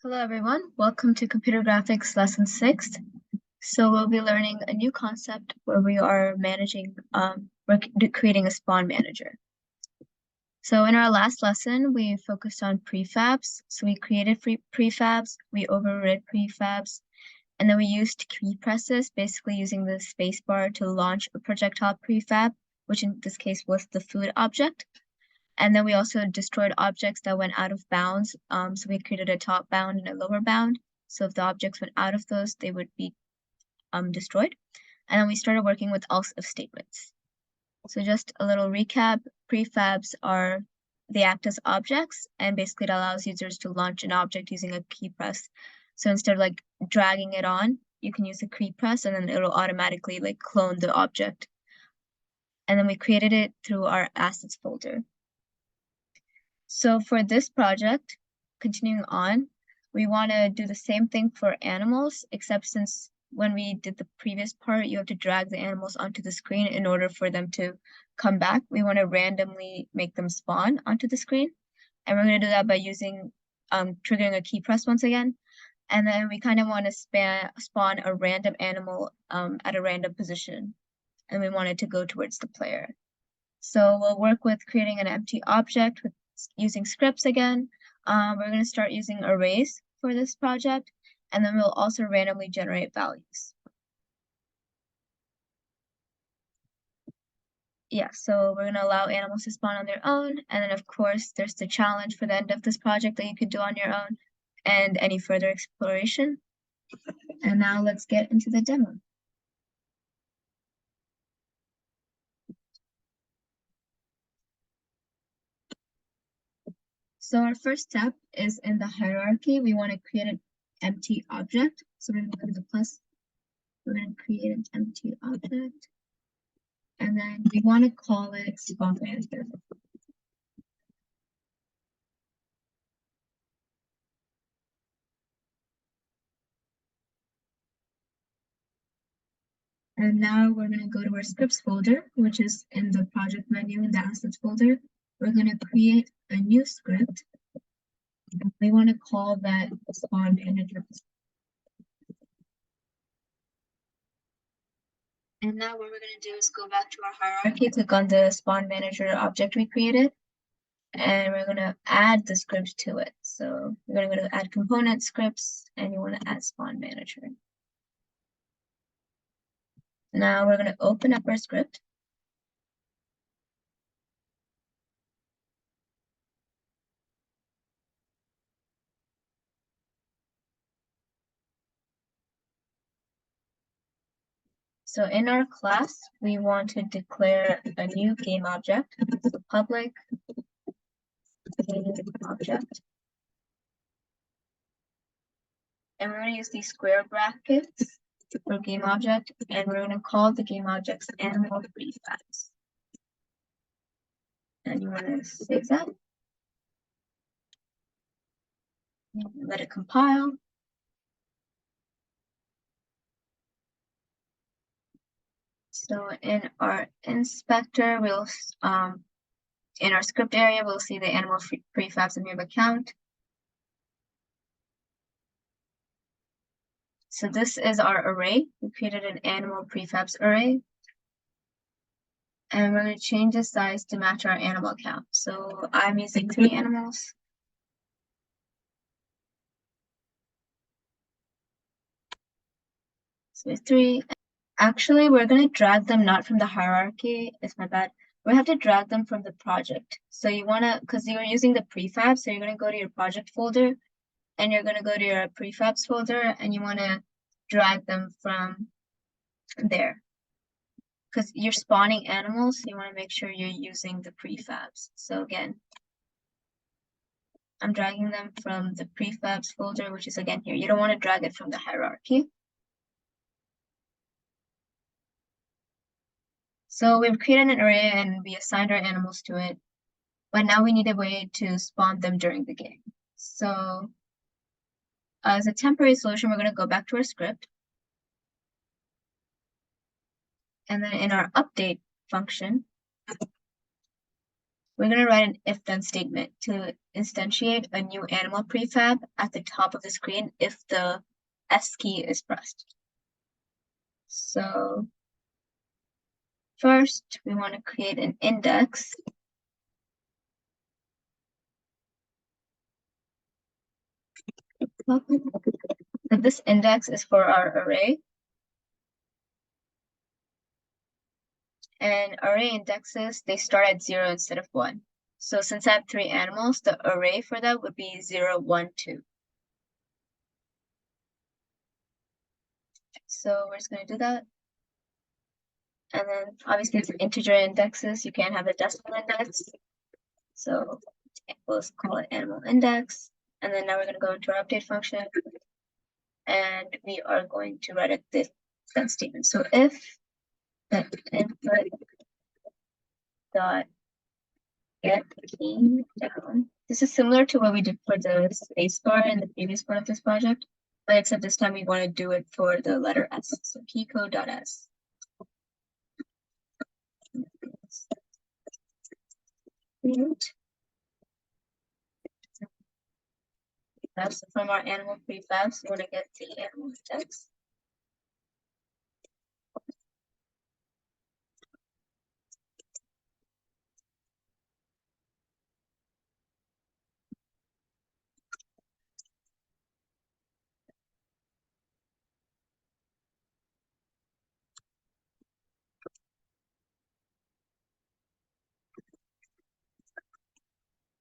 Hello everyone, welcome to Computer Graphics Lesson 6. So we'll be learning a new concept where we are creating a spawn manager. So in our last lesson, we focused on prefabs. So we created prefabs, we overrid prefabs, and then we used key presses, basically using the spacebar to launch a projectile prefab, which in this case was the food object. And then we also destroyed objects that went out of bounds. So we created a top bound and a lower bound. So if the objects went out of those, they would be destroyed. And then we started working with else if statements. So just a little recap, prefabs they act as objects, and basically it allows users to launch an object using a key press. So instead of like dragging it on, you can use a key press and then it'll automatically like clone the object. And then we created it through our assets folder. So for this project, continuing on, we want to do the same thing for animals, except since when we did the previous part, you have to drag the animals onto the screen in order for them to come back. We want to randomly make them spawn onto the screen. And we're going to do that by using triggering a key press once again. And then we kind of want to spawn a random animal at a random position. And we want it to go towards the player. So we'll work with creating an empty object with using scripts again. We're going to start using arrays for this project, and then we'll also randomly generate values. Yeah, so we're going to allow animals to spawn on their own, and then of course there's the challenge for the end of this project that you could do on your own, and any further exploration. And now let's get into the demo. So our first step is in the hierarchy. We want to create an empty object. So we're going to go to the plus. We're going to create an empty object. And then we want to call it spawn manager. And now we're going to go to our scripts folder, which is in the project menu in the assets folder. We're going to create a new script. And we want to call that spawn manager. And now what we're going to do is go back to our hierarchy, click on the spawn manager object we created, and we're going to add the script to it. So we're going to go to add component scripts, and you want to add spawn manager. Now we're going to open up our script. So in our class, we want to declare a new game object, so public game object. And we're going to use these square brackets for game object, and we're going to call the game objects animal prefabs. And you want to save that. Let it compile. So in our inspector, we'll in our script area, we'll see the animal prefabs and we have a count. So this is our array. We created an animal prefabs array. And we're going to change the size to match our animal count. So I'm using 3 animals. So 3. Actually, we're going to drag them not from the hierarchy. It's my bad. We have to drag them from the project. So you want to, because you're using the prefab, so you're going to go to your project folder, and you're going to go to your prefabs folder, and you want to drag them from there. Because you're spawning animals, so you want to make sure you're using the prefabs. So again, I'm dragging them from the prefabs folder, which is again here. You don't want to drag it from the hierarchy. So we've created an array and we assigned our animals to it, but now we need a way to spawn them during the game. So as a temporary solution, we're going to go back to our script. And then in our update function, we're going to write an if-then statement to instantiate a new animal prefab at the top of the screen if the S key is pressed. So first, we want to create an index. So this index is for our array. And array indexes, they start at 0 instead of 1. So since I have 3 animals, the array for that would be 0, 1, 2. So we're just going to do that. And then obviously it's integer indexes. You can't have a decimal index. So we'll call it animal index. And then now we're going to go into our update function. And we are going to write a then statement. So if the input dot get key down. This is similar to what we did for the spacebar in the previous part of this project, but except this time we want to do it for the letter S. So keycode.s. That's from our animal prefabs. We're going to get the animal index.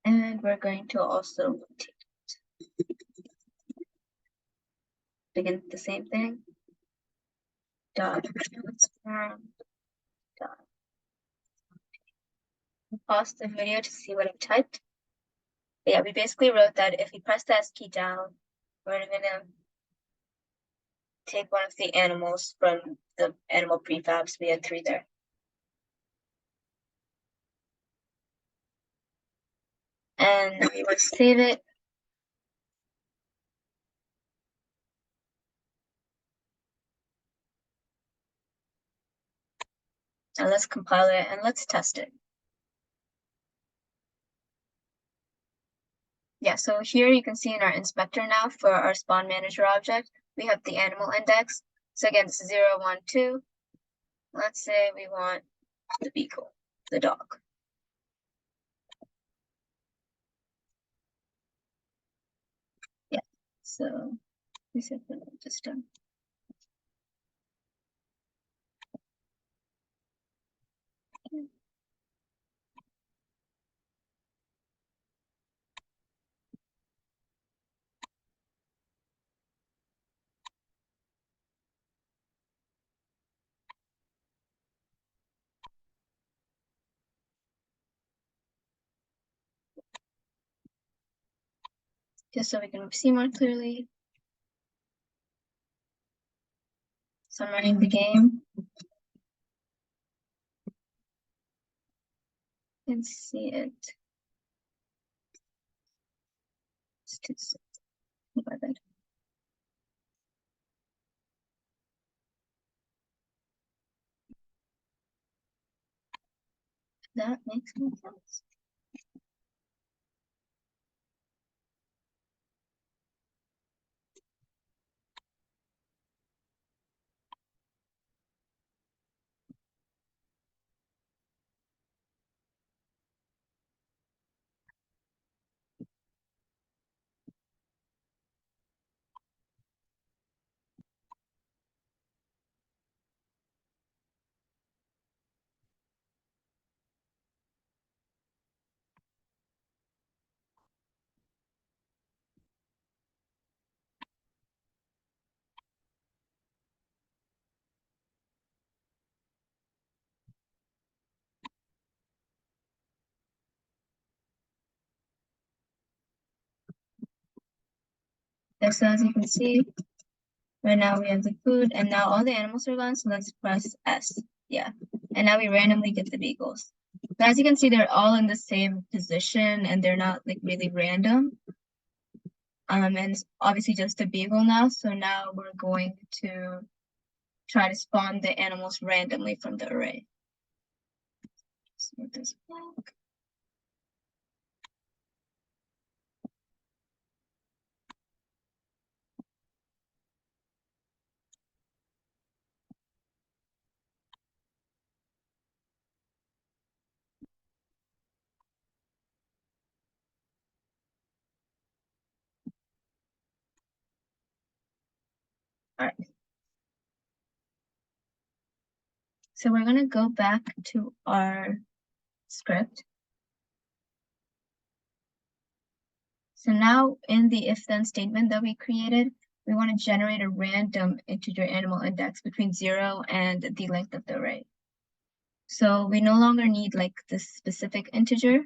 And we're going to also rotate it. Again, the same thing. Dot transform. Dot. Pause the video to see what I typed. But yeah, we basically wrote that if we press the S key down, we're gonna take one of the animals from the animal prefabs. We had 3 there. And we will save it. And let's compile it and let's test it. Yeah, so here you can see in our inspector now for our spawn manager object, we have the animal index. So again, this is 0, 1, 2. Let's say we want the beagle, the dog. Yeah, so this is the system. Just so we can see more clearly. So I'm running the game. You can see it. It's my bad. That makes more sense. And so as you can see, right now we have the food and now all the animals are gone. So let's press S. Yeah. And now we randomly get the beagles. But as you can see, they're all in the same position and they're not like really random. And it's obviously just a beagle now. So now we're going to try to spawn the animals randomly from the array. Let's move this back. So we're going to go back to our script. So now in the if-then statement that we created, we want to generate a random integer animal index between 0 and the length of the array. So we no longer need like this specific integer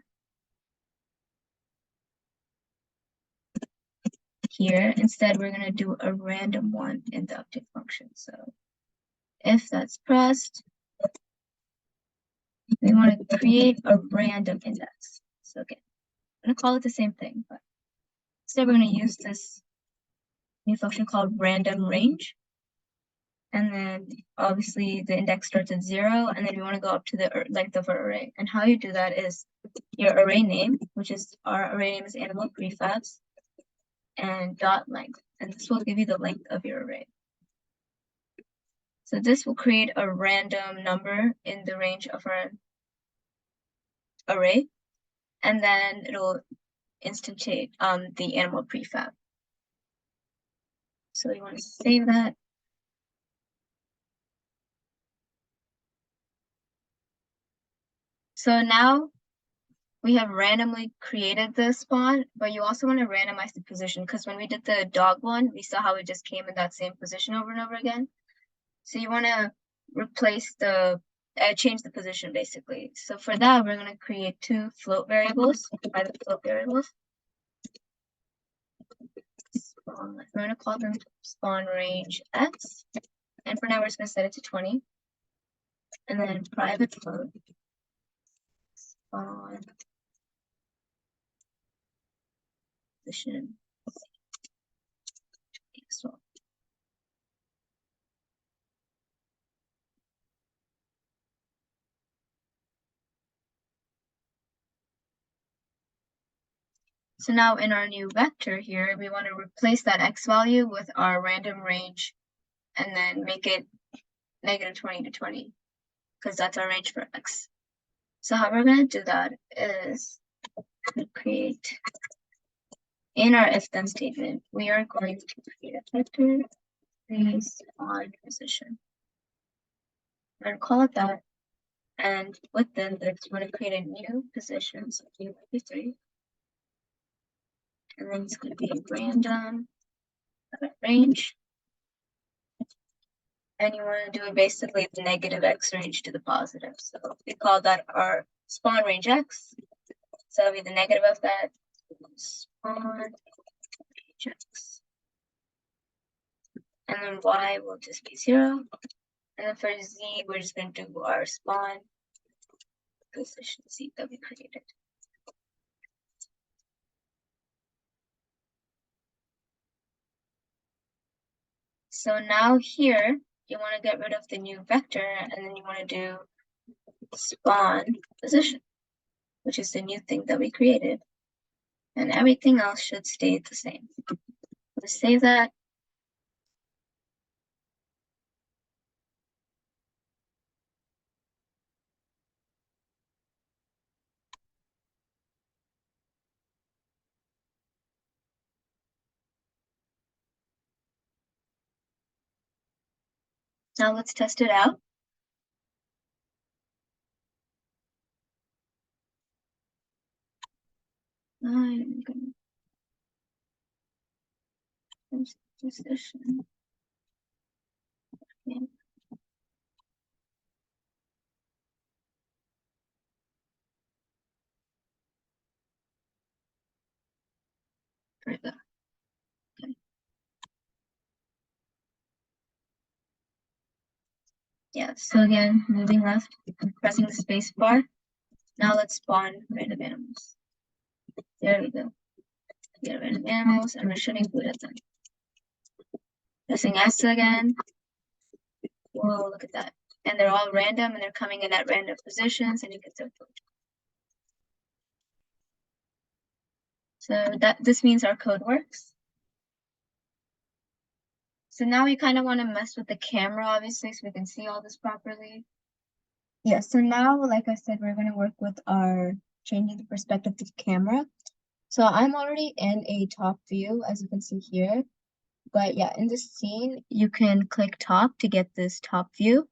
here. Instead, we're going to do a random one in the update function. So if that's pressed, we want to create a random index. So again, I'm going to call it the same thing, but instead we're going to use this new function called random range. And then obviously the index starts at 0, and then we want to go up to the length of our array. And how you do that is your array name, which is our array name is animal prefabs, and dot length. And this will give you the length of your array. So this will create a random number in the range of our array, and then it'll instantiate the animal prefab. So you want to save that. So now we have randomly created the spawn, but you also want to randomize the position, because when we did the dog one, we saw how it just came in that same position over and over again. So you want to replace the, change the position basically. So for that, we're going to create two float variables, private float variables. Spawn, we're going to call them spawn range x. And for now, we're just going to set it to 20. And then private float spawn position. So now in our new vector here, we want to replace that x value with our random range and then make it -20 to 20, because that's our range for x. So how we're going to do that is create, in our if-then statement, we are going to create a vector based on position. We're going to call it that. And with the index, we're going to create a new position, so 3. And then it's going to be random range. And you want to do it basically the negative x range to the positive. So we call that our spawn range x. So it'll be the negative of that spawn range x. And then y will just be 0. And then for z, we're just going to do our spawn position z that we created. So now here, you want to get rid of the new vector, and then you want to do spawn position, which is the new thing that we created. And everything else should stay the same. Let's save that. Now let's test it out. I'm gonna position. Okay. There we go. Okay. Yeah, so again, moving left, pressing the space bar. Now let's spawn random animals. There we go. Get random animals, and we should include them. Pressing S again. Whoa, look at that. And they're all random, and they're coming in at random positions, and you can still filter. So this means our code works. So now we kind of want to mess with the camera, obviously, so we can see all this properly. Yeah, so now, like I said, we're going to work with our changing the perspective of the camera. So I'm already in a top view, as you can see here. But yeah, in this scene, you can click top to get this top view.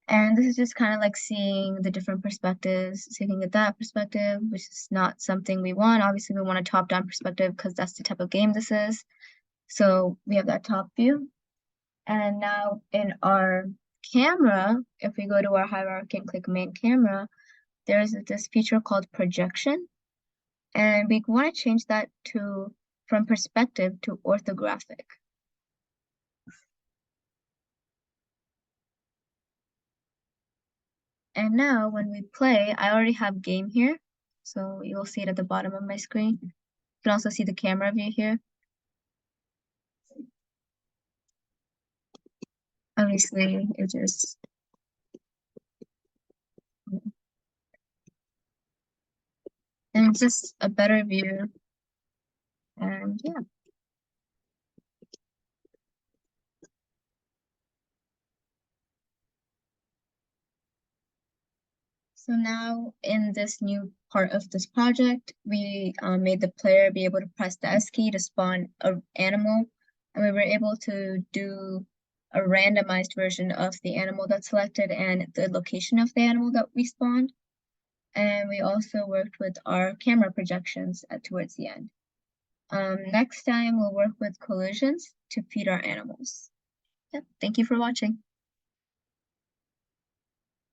And this is just kind of like seeing the different perspectives, taking at that perspective, which is not something we want. Obviously, we want a top-down perspective because that's the type of game this is. So we have that top view. And now in our camera, if we go to our hierarchy and click main camera, there's this feature called projection. And we want to change that to from perspective to orthographic. And now when we play, I already have game here. So you'll see it at the bottom of my screen. You can also see the camera view here. Obviously, it just, and it's just a better view. And yeah. So now in this new part of this project, we made the player be able to press the S key to spawn an animal, and we were able to do a randomized version of the animal that's selected and the location of the animal that we spawned. And we also worked with our camera projections towards the end. Next time we'll work with collisions to feed our animals. Yep, thank you for watching.